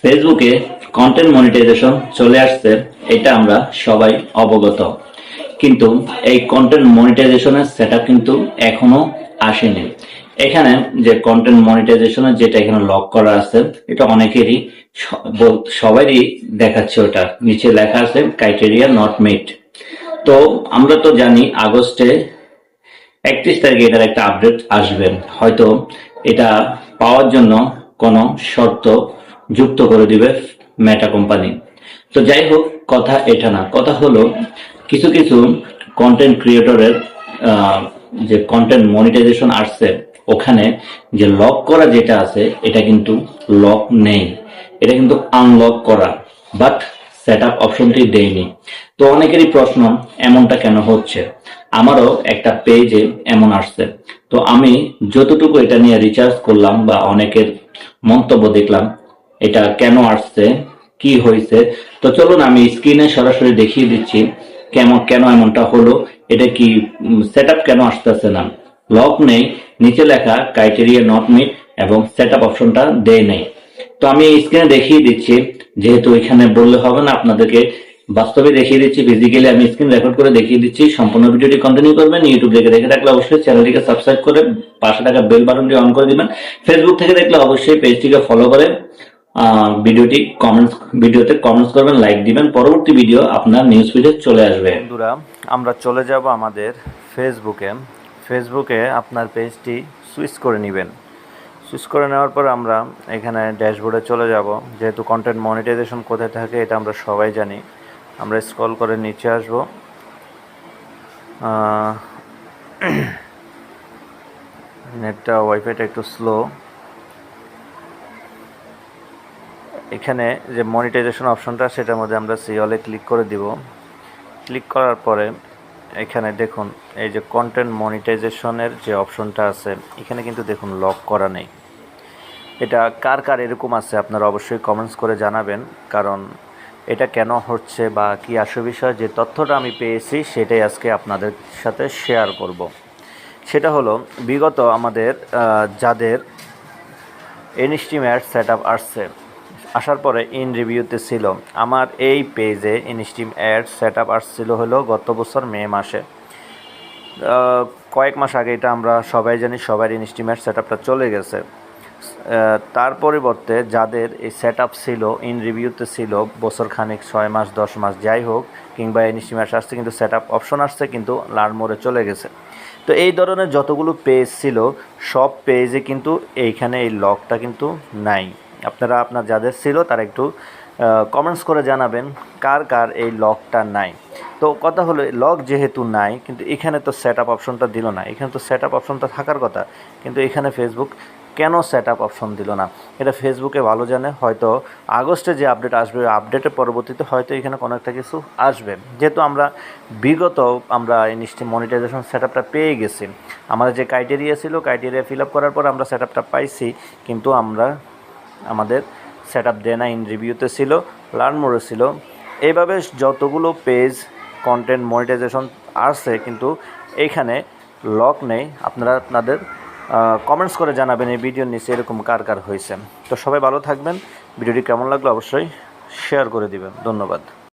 ফেসবুকে content monetization চলে আসছে, এটা আমরা সবাই অবগত। কিন্তু এই কন্টেন্ট মনিটাইজেশনের সেটআপ কিন্তু এখনো আসেনি। এখানে যে কন্টেন্ট মনিটাইজেশনের যেটা এখানে লক করা আছে, এটা অনেকেরই সবারই দেখাচ্ছে। ওটা নিচে লেখা আছে ক্রাইটেরিয়া নট মিট। তো আমরা তো জানি আগস্টে 31 তারিখে এটার একটা আপডেট আসবে। হয়তো এটা পাওয়ার জন্য কোনো শর্ত যুক্ত করে দিবে মেটা কোম্পানি। তো যাই হোক, কথা এটা না, কথা হলো কিছু কিছু কন্টেন্ট ক্রিয়েটরের যে কন্টেন্ট মনিটাইজেশন আসছে, ওখানে যে লক করা যেটা আছে এটা কিন্তু লক নেই, এটা কিন্তু আনলক করা, বাট সেট আপ অপশনটি দেয়নি। তো অনেকেরই প্রশ্ন, এমনটা কেন হচ্ছে? আমারও একটা পেজে এমন আসছে। তো আমি যতটুকু এটা নিয়ে রিসার্চ করলাম বা অনেকের মন্তব্য দেখলাম, এটা কেন আসছে, কি হয়েছে, তো চলুন আমি স্ক্রিনে সরাসরি দেখিয়ে দিচ্ছি কেন এমনটা হলো। এটা কি সেটআপ কেন আসতেছে না? লক নেই, নিচে লেখা ক্রাইটেরিয়া নট মিট এবং সেটআপ অপশনটা দেয় নাই। তো আমি স্ক্রিনে দেখিয়ে দিচ্ছি, যেহেতু এখানে বললে হবে না, আপনাদেরকে বাস্তবে দেখিয়ে দিচ্ছি। ফিজিক্যালি আমি স্ক্রিন রেকর্ড করে দেখিয়ে দিচ্ছি। সম্পূর্ণ ভিডিওটি কন্টিনিউ করবেন। ইউটিউব থেকে দেখে থাকলে অবশ্যই চ্যানেলটিকে সাবস্ক্রাইব করে পাশে থাকা বেল বাটনটি অন করে দিবেন। ফেসবুক থেকে দেখলে অবশ্যই পেজটিকে ফলো করে ভিডিওতে কমেন্টস করবেন, লাইক দিবেন। পরবর্তী ভিডিও আপনার নিউজ ফিডে চলে আসবে। বন্ধুরা, আমরা চলে যাব আমাদের ফেসবুকে আপনার পেজটি সুইচ করে নেবেন। সুইচ করে নেওয়ার পর আমরা এখানে ড্যাশবোর্ডে চলে যাব। যেহেতু কন্টেন্ট মনিটাইজেশন কোথায় থাকে এটা আমরা সবাই জানি। আমরা স্ক্রল করে নিচে আসব। নেটটা ওয়াইফাইটা একটু স্লো। এখানে যে মনিটাইজেশন অপশনটা, সেটার মধ্যে আমরা সি অলে ক্লিক করে দিব। ক্লিক করার পরে এখানে দেখুন এই যে কন্টেন্ট মনিটাইজেশনের যে অপশনটা আছে, এখানে কিন্তু দেখুন লক করা নেই। এটা কার কার এরকম আছে আপনারা অবশ্যই কমেন্টস করে জানাবেন, কারণ এটা কেন হচ্ছে বা কি আসল বিষয়, যে তথ্যটা আমি পেয়েছি সেটাই আজকে আপনাদের সাথে শেয়ার করব। সেটা হলো, বিগত আমাদের যাদের ইনস্টিম অ্যাড সেট আপ আসছে, আসার পরে ইন রিভিউতে ছিল, আমার এই পেজে ইনস্টিম অ্যাড সেট আপ আসছিল হলো গত বছর মে মাসে। কয়েক মাস আগে এটা আমরা সবাই জানি, সবার ইনস্টিম অ্যাড সেট আপটা চলে গেছে। তার পরিবর্তে যাদের এই সেট আপ ছিল, ইন রিভিউতে ছিল বছর খানিক, 6 মাস 10 মাস যাই হোক, কিংবা ইনস্টিম অ্যাড আসছে কিন্তু সেট আপ অপশন আসছে কিন্তু লার্ন মোডে চলে গেছে। তো এই ধরনের যতগুলো পেজ ছিল সব পেজে কিন্তু এইখানে এই লকটা কিন্তু নাই। আপনার যাদের ছিল তারা একটু কমেন্টস করে জানাবেন কার কার এই লকটা নাই। তো কথা হলো, লক যেহেতু নাই, কিন্তু এখানে তো সেট আপ অপশনটা দিল না। এখানে তো সেট আপ অপশনটা থাকার কথা, কিন্তু এখানে ফেসবুক কেন সেট আপ অপশন দিল না, এটা ফেসবুকে ভালো জানে। হয়তো আগস্টে যে আপডেট আসবে, আপডেটের পরবর্তীতে হয়তো এখানে কোনো একটা কিছু আসবে। যেহেতু আমরা মনিটাইজেশন সেট আপটা পেয়ে গেছি, আমাদের যে ক্রাইটেরিয়া ছিল, ক্রাইটেরিয়া ফিল আপ করার পর আমরা সেট আপটা পাইছি, কিন্তু আমাদের সেট আপ দেয় না। ইন রিভিউতে ছিল, লার্ন মোডে ছিল। এইভাবে যতগুলো পেজ কন্টেন্ট মনিটাইজেশন আসছে, কিন্তু এইখানে লক নেই। আপনাদের কমেন্টস করে জানাবেন এই ভিডিওর নিচে এরকম কার কার হয়েছে। তো সবাই ভালো থাকবেন। ভিডিওটি কেমন লাগলো অবশ্যই শেয়ার করে দিবেন। ধন্যবাদ।